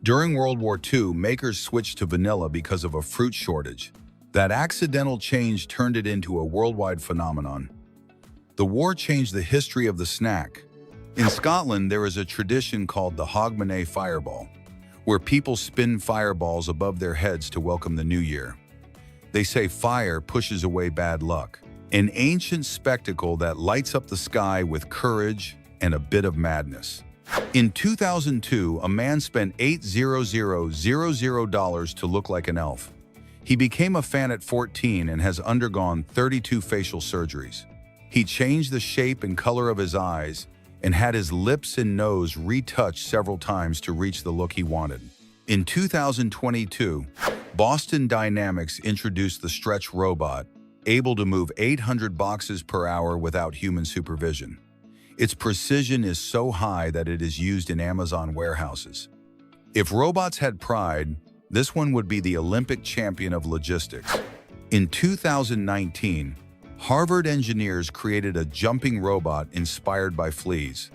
During World War II, makers switched to vanilla because of a fruit shortage. That accidental change turned it into a worldwide phenomenon. The war changed the history of the snack. In Scotland, there is a tradition called the Hogmanay Fireball, where people spin fireballs above their heads to welcome the new year. They say fire pushes away bad luck, an ancient spectacle that lights up the sky with courage and a bit of madness. In 2002, a man spent $8,000 to look like an elf. He became a fan at 14 and has undergone 32 facial surgeries. He changed the shape and color of his eyes and had his lips and nose retouched several times to reach the look he wanted. In 2022, Boston Dynamics introduced the Stretch robot, able to move 800 boxes per hour without human supervision. Its precision is so high that it is used in Amazon warehouses. If robots had pride, this one would be the Olympic champion of logistics. In 2019, Harvard engineers created a jumping robot inspired by fleas.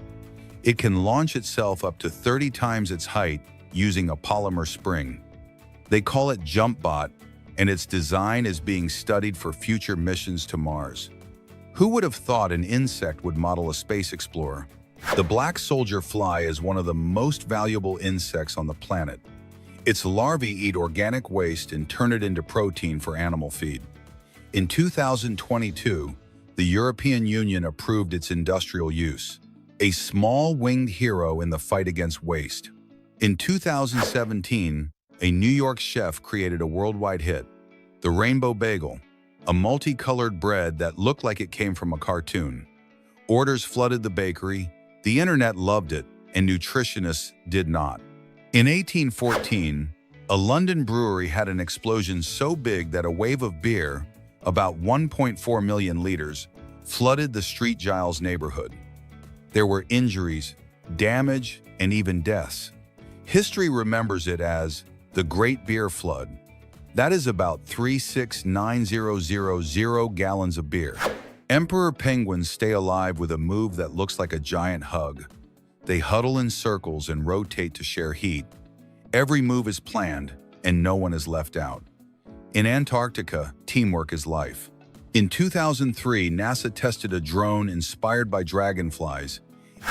It can launch itself up to 30 times its height using a polymer spring. They call it JumpBot, and its design is being studied for future missions to Mars. Who would have thought an insect would model a space explorer? The black soldier fly is one of the most valuable insects on the planet. Its larvae eat organic waste and turn it into protein for animal feed. In 2022, the European Union approved its industrial use, a small winged hero in the fight against waste. In 2017, a New York chef created a worldwide hit, the Rainbow Bagel, a multicolored bread that looked like it came from a cartoon. Orders flooded the bakery, the internet loved it, and nutritionists did not. In 1814, a London brewery had an explosion so big that a wave of beer, about 1.4 million liters, flooded the Street Giles neighborhood. There were injuries, damage, and even deaths. History remembers it as the Great Beer Flood. That is about 369,000 gallons of beer. Emperor penguins stay alive with a move that looks like a giant hug. They huddle in circles and rotate to share heat. Every move is planned, and no one is left out. In Antarctica, teamwork is life. In 2003, NASA tested a drone inspired by dragonflies,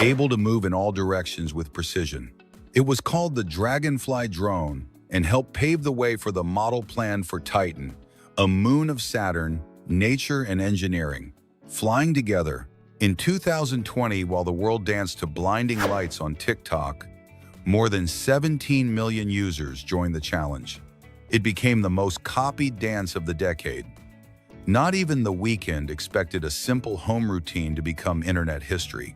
able to move in all directions with precision. It was called the Dragonfly drone and helped pave the way for the model plan for Titan, a moon of Saturn, nature and engineering, flying together. In 2020, while the world danced to blinding lights on TikTok, more than 17 million users joined the challenge. It became the most copied dance of the decade. Not even The Weeknd expected a simple home routine to become internet history.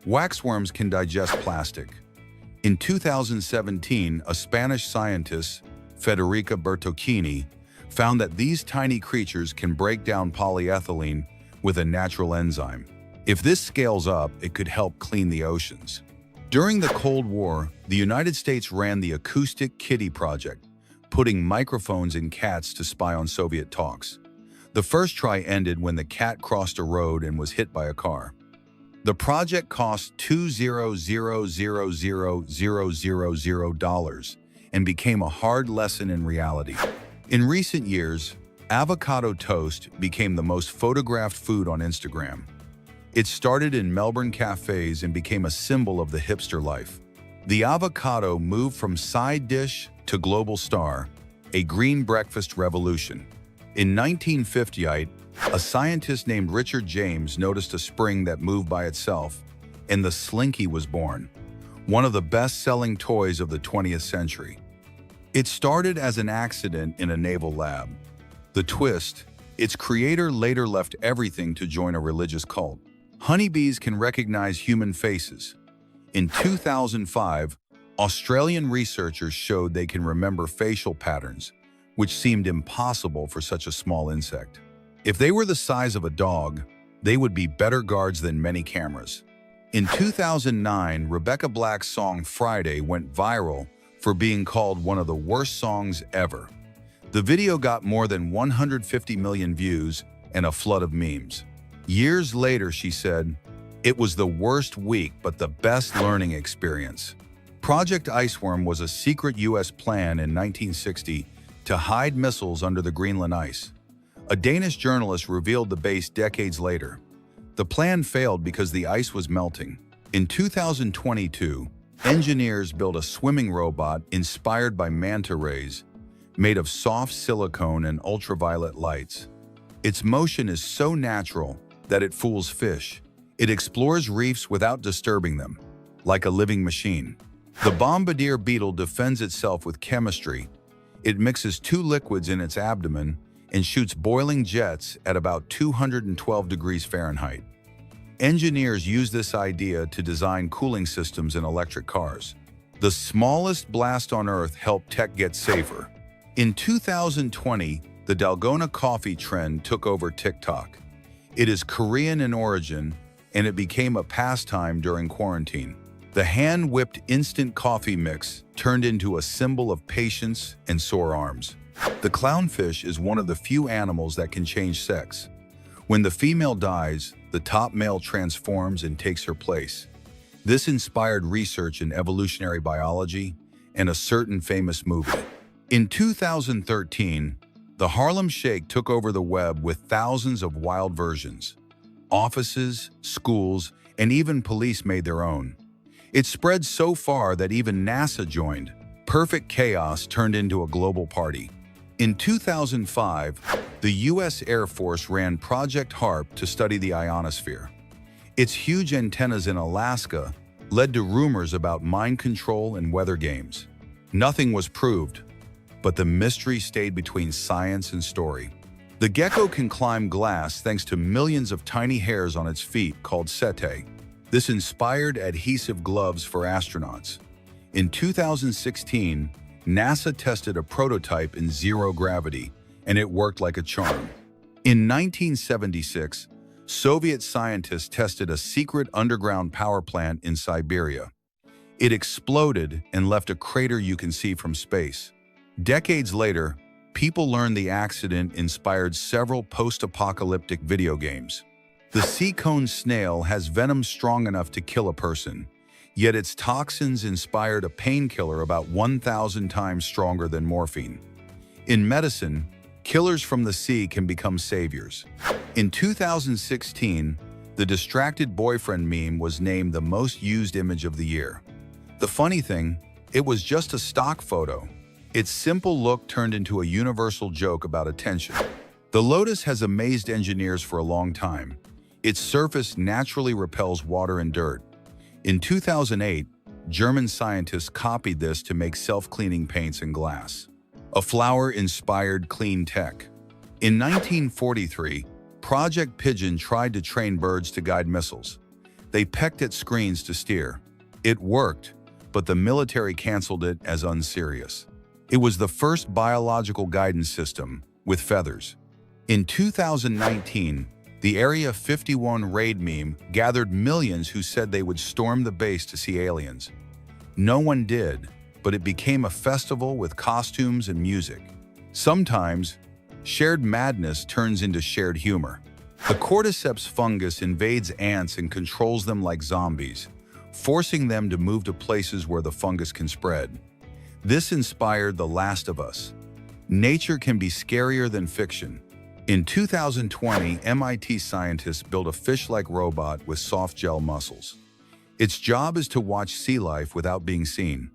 Waxworms can digest plastic. In 2017, a Spanish scientist, Federica Bertocchini, found that these tiny creatures can break down polyethylene with a natural enzyme. If this scales up, it could help clean the oceans. During the Cold War, the United States ran the Acoustic Kitty Project, putting microphones in cats to spy on Soviet talks. The first try ended when the cat crossed a road and was hit by a car. The project cost $2,000,000 and became a hard lesson in reality. In recent years, avocado toast became the most photographed food on Instagram. It started in Melbourne cafes and became a symbol of the hipster life. The avocado moved from side dish to global star, a green breakfast revolution. In 1958, a scientist named Richard James noticed a spring that moved by itself, and the Slinky was born, one of the best-selling toys of the 20th century. It started as an accident in a naval lab. The twist, its creator later left everything to join a religious cult. Honeybees can recognize human faces. In 2005, Australian researchers showed they can remember facial patterns, which seemed impossible for such a small insect. If they were the size of a dog, they would be better guards than many cameras. In 2009, Rebecca Black's song Friday went viral for being called one of the worst songs ever. The video got more than 150 million views and a flood of memes. Years later, she said, "It was the worst week but the best learning experience." Project Iceworm was a secret U.S. plan in 1960 to hide missiles under the Greenland ice. A Danish journalist revealed the base decades later. The plan failed because the ice was melting. In 2022, engineers built a swimming robot inspired by manta rays, made of soft silicone and ultraviolet lights. Its motion is so natural that it fools fish. It explores reefs without disturbing them, like a living machine. The bombardier beetle defends itself with chemistry. It mixes two liquids in its abdomen and shoots boiling jets at about 212 degrees Fahrenheit. Engineers use this idea to design cooling systems in electric cars. The smallest blast on Earth helped tech get safer. In 2020, the Dalgona coffee trend took over TikTok. It is Korean in origin, and it became a pastime during quarantine. The hand-whipped instant coffee mix turned into a symbol of patience and sore arms. The clownfish is one of the few animals that can change sex. When the female dies, the top male transforms and takes her place. This inspired research in evolutionary biology and a certain famous movie. In 2013, the Harlem Shake took over the web with thousands of wild versions. Offices, schools, and even police made their own. It spread so far that even NASA joined. Perfect chaos turned into a global party. In 2005, the U.S. Air Force ran Project HARP to study the ionosphere. Its huge antennas in Alaska led to rumors about mind control and weather games. Nothing was proved, but the mystery stayed between science and story. The gecko can climb glass thanks to millions of tiny hairs on its feet called setae. This inspired adhesive gloves for astronauts. In 2016, NASA tested a prototype in zero gravity, and it worked like a charm. In 1976, Soviet scientists tested a secret underground power plant in Siberia. It exploded and left a crater you can see from space. Decades later, people learned the accident inspired several post-apocalyptic video games. The sea cone snail has venom strong enough to kill a person, yet its toxins inspired a painkiller about 1,000 times stronger than morphine. In medicine, killers from the sea can become saviors. In 2016, the distracted boyfriend meme was named the most used image of the year. The funny thing, it was just a stock photo. Its simple look turned into a universal joke about attention. The lotus has amazed engineers for a long time. Its surface naturally repels water and dirt. In 2008, German scientists copied this to make self-cleaning paints and glass. A flower-inspired clean tech. In 1943, Project Pigeon tried to train birds to guide missiles. They pecked at screens to steer. It worked, but the military canceled it as unserious. It was the first biological guidance system with feathers. In 2019, the Area 51 raid meme gathered millions who said they would storm the base to see aliens. No one did, but it became a festival with costumes and music. Sometimes, shared madness turns into shared humor. The cordyceps fungus invades ants and controls them like zombies, forcing them to move to places where the fungus can spread. This inspired The Last of Us. Nature can be scarier than fiction. In 2020, MIT scientists built a fish-like robot with soft gel muscles. Its job is to watch sea life without being seen.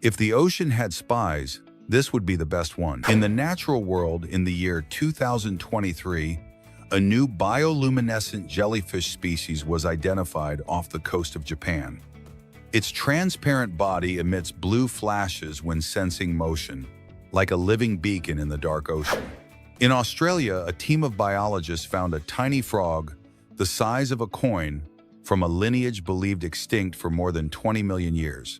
If the ocean had spies, this would be the best one. In the natural world, in the year 2023, a new bioluminescent jellyfish species was identified off the coast of Japan. Its transparent body emits blue flashes when sensing motion, like a living beacon in the dark ocean. In Australia, a team of biologists found a tiny frog, the size of a coin, from a lineage believed extinct for more than 20 million years.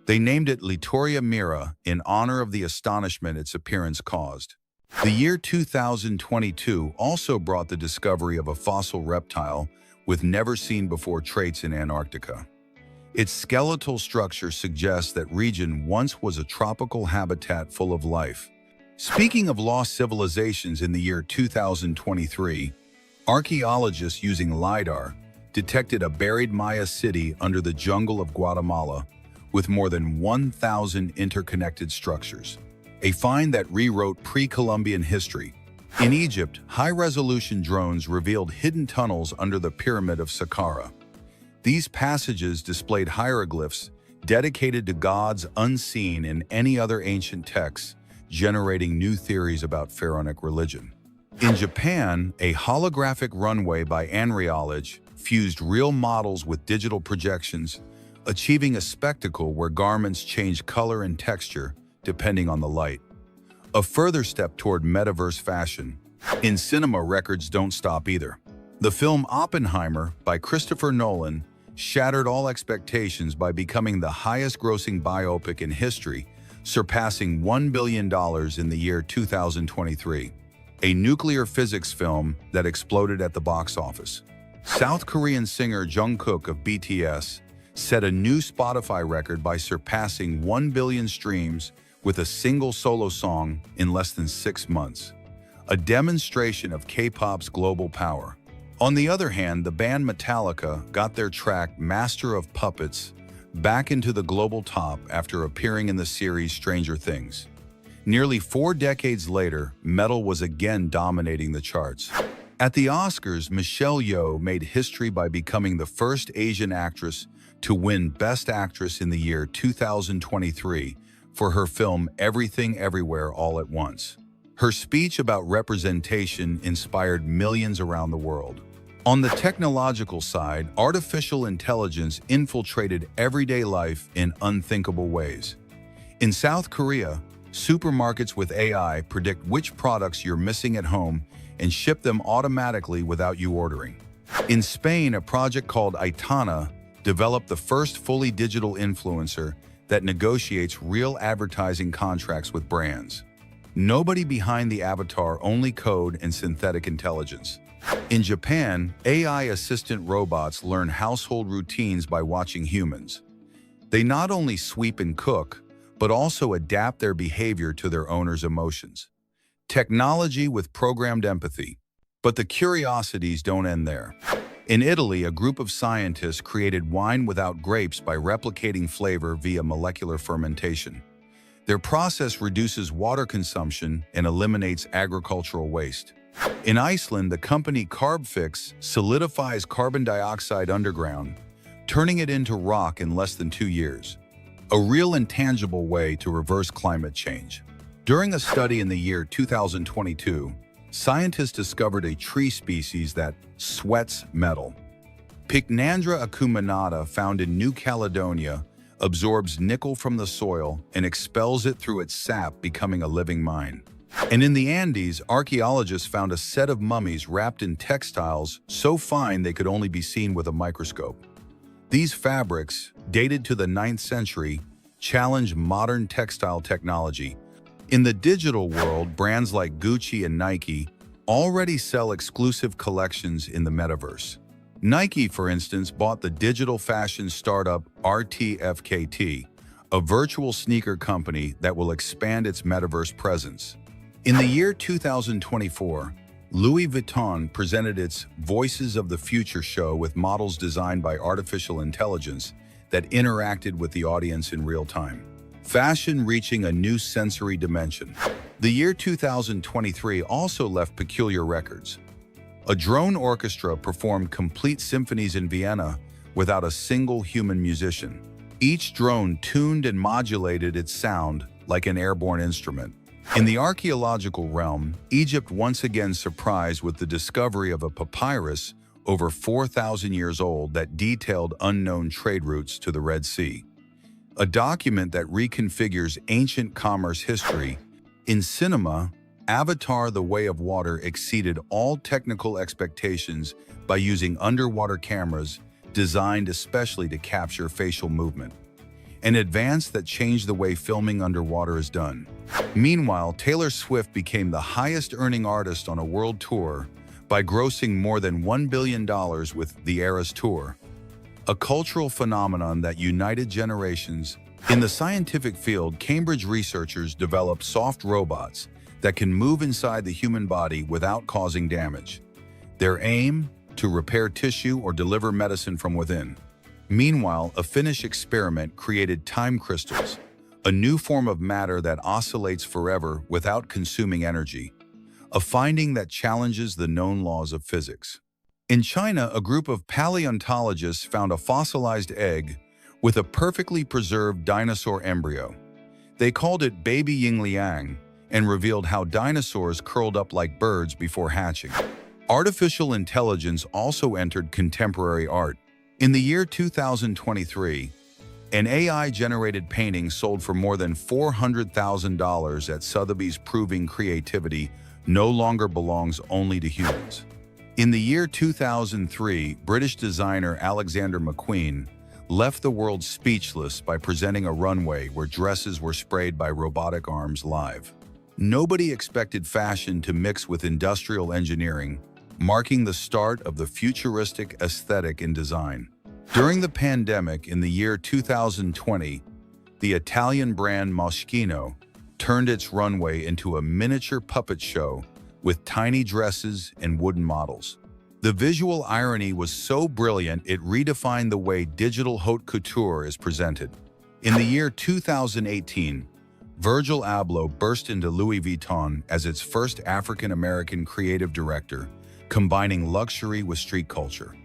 They named it Litoria mira in honor of the astonishment its appearance caused. The year 2022 also brought the discovery of a fossil reptile with never-seen-before traits in Antarctica. Its skeletal structure suggests that region once was a tropical habitat full of life. Speaking of lost civilizations, in the year 2023, archaeologists using LiDAR detected a buried Maya city under the jungle of Guatemala with more than 1,000 interconnected structures, a find that rewrote pre-Columbian history. In Egypt, high-resolution drones revealed hidden tunnels under the Pyramid of Saqqara. These passages displayed hieroglyphs dedicated to gods unseen in any other ancient texts, generating new theories about pharaonic religion. In Japan, a holographic runway by Anrealage fused real models with digital projections, achieving a spectacle where garments change color and texture depending on the light. A further step toward metaverse fashion. In cinema, records don't stop either. The film Oppenheimer by Christopher Nolan shattered all expectations by becoming the highest-grossing biopic in history, surpassing $1 billion in the year 2023, a nuclear physics film that exploded at the box office. South Korean singer Jungkook of BTS set a new Spotify record by surpassing 1 billion streams with a single solo song in less than 6 months, a demonstration of K-pop's global power. On the other hand, the band Metallica got their track Master of Puppets back into the global top after appearing in the series Stranger Things. Nearly 4 decades later, metal was again dominating the charts. At the Oscars, Michelle Yeoh made history by becoming the first Asian actress to win Best Actress in the year 2023 for her film Everything Everywhere All at Once. Her speech about representation inspired millions around the world. On the technological side, artificial intelligence infiltrated everyday life in unthinkable ways. In South Korea, supermarkets with AI predict which products you're missing at home and ship them automatically without you ordering. In Spain, a project called Aitana developed the first fully digital influencer that negotiates real advertising contracts with brands. Nobody behind the avatar, only code and synthetic intelligence. In Japan, AI assistant robots learn household routines by watching humans. They not only sweep and cook, but also adapt their behavior to their owner's emotions. Technology with programmed empathy. But the curiosities don't end there. In Italy, a group of scientists created wine without grapes by replicating flavor via molecular fermentation. Their process reduces water consumption and eliminates agricultural waste. In Iceland, the company Carbfix solidifies carbon dioxide underground, turning it into rock in less than 2 years. A real and tangible way to reverse climate change. During a study in the year 2022, scientists discovered a tree species that sweats metal. Pycnandra acuminata, found in New Caledonia, absorbs nickel from the soil and expels it through its sap, becoming a living mine. And in the Andes, archaeologists found a set of mummies wrapped in textiles so fine they could only be seen with a microscope. These fabrics, dated to the 9th century, challenge modern textile technology. In the digital world, brands like Gucci and Nike already sell exclusive collections in the metaverse. Nike, for instance, bought the digital fashion startup RTFKT, a virtual sneaker company that will expand its metaverse presence. In the year 2024, Louis Vuitton presented its Voices of the Future show with models designed by artificial intelligence that interacted with the audience in real time. Fashion reaching a new sensory dimension. The year 2023 also left peculiar records. A drone orchestra performed complete symphonies in Vienna without a single human musician. Each drone tuned and modulated its sound like an airborne instrument. In the archaeological realm, Egypt once again surprised with the discovery of a papyrus over 4,000 years old that detailed unknown trade routes to the Red Sea. A document that reconfigures ancient commerce history. In cinema, Avatar: The Way of Water exceeded all technical expectations by using underwater cameras designed especially to capture facial movement, an advance that changed the way filming underwater is done. Meanwhile, Taylor Swift became the highest-earning artist on a world tour by grossing more than $1 billion with the Eras Tour, a cultural phenomenon that united generations. In the scientific field, Cambridge researchers developed soft robots that can move inside the human body without causing damage. Their aim? To repair tissue or deliver medicine from within. Meanwhile, a Finnish experiment created time crystals, a new form of matter that oscillates forever without consuming energy, a finding that challenges the known laws of physics. In China, a group of paleontologists found a fossilized egg with a perfectly preserved dinosaur embryo. They called it Baby Yingliang and revealed how dinosaurs curled up like birds before hatching. Artificial intelligence also entered contemporary art. In the year 2023, an AI-generated painting sold for more than $400,000 at Sotheby's, proving creativity no longer belongs only to humans. In the year 2003, British designer Alexander McQueen left the world speechless by presenting a runway where dresses were sprayed by robotic arms live. Nobody expected fashion to mix with industrial engineering, marking the start of the futuristic aesthetic in design. During the pandemic in the year 2020, the Italian brand Moschino turned its runway into a miniature puppet show with tiny dresses and wooden models. The visual irony was so brilliant it redefined the way digital haute couture is presented. In the year 2018, Virgil Abloh burst into Louis Vuitton as its first African-American creative director, combining luxury with street culture.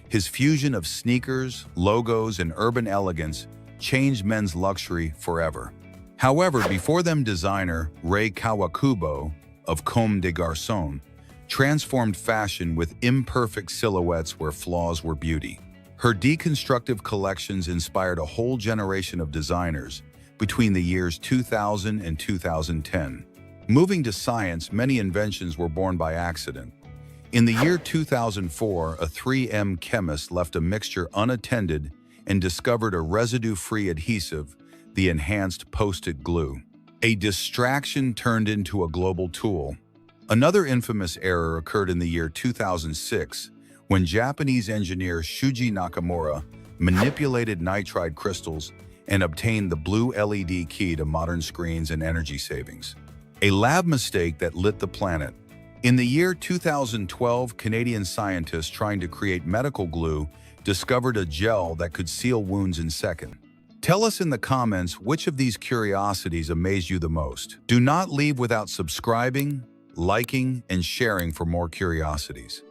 His fusion of sneakers, logos, and urban elegance changed men's luxury forever. However, before them, designer Rei Kawakubo of Comme des Garçons transformed fashion with imperfect silhouettes where flaws were beauty. Her deconstructive collections inspired a whole generation of designers between the years 2000 and 2010. Moving to science, many inventions were born by accident. In the year 2004, a 3M chemist left a mixture unattended and discovered a residue-free adhesive, the enhanced Post-it glue. A distraction turned into a global tool. Another infamous error occurred in the year 2006 when Japanese engineer Shuji Nakamura manipulated nitride crystals and obtained the blue LED key to modern screens and energy savings. A lab mistake that lit the planet. In the year 2012, Canadian scientists trying to create medical glue discovered a gel that could seal wounds in seconds. Tell us in the comments which of these curiosities amazed you the most. Do not leave without subscribing, liking, and sharing for more curiosities.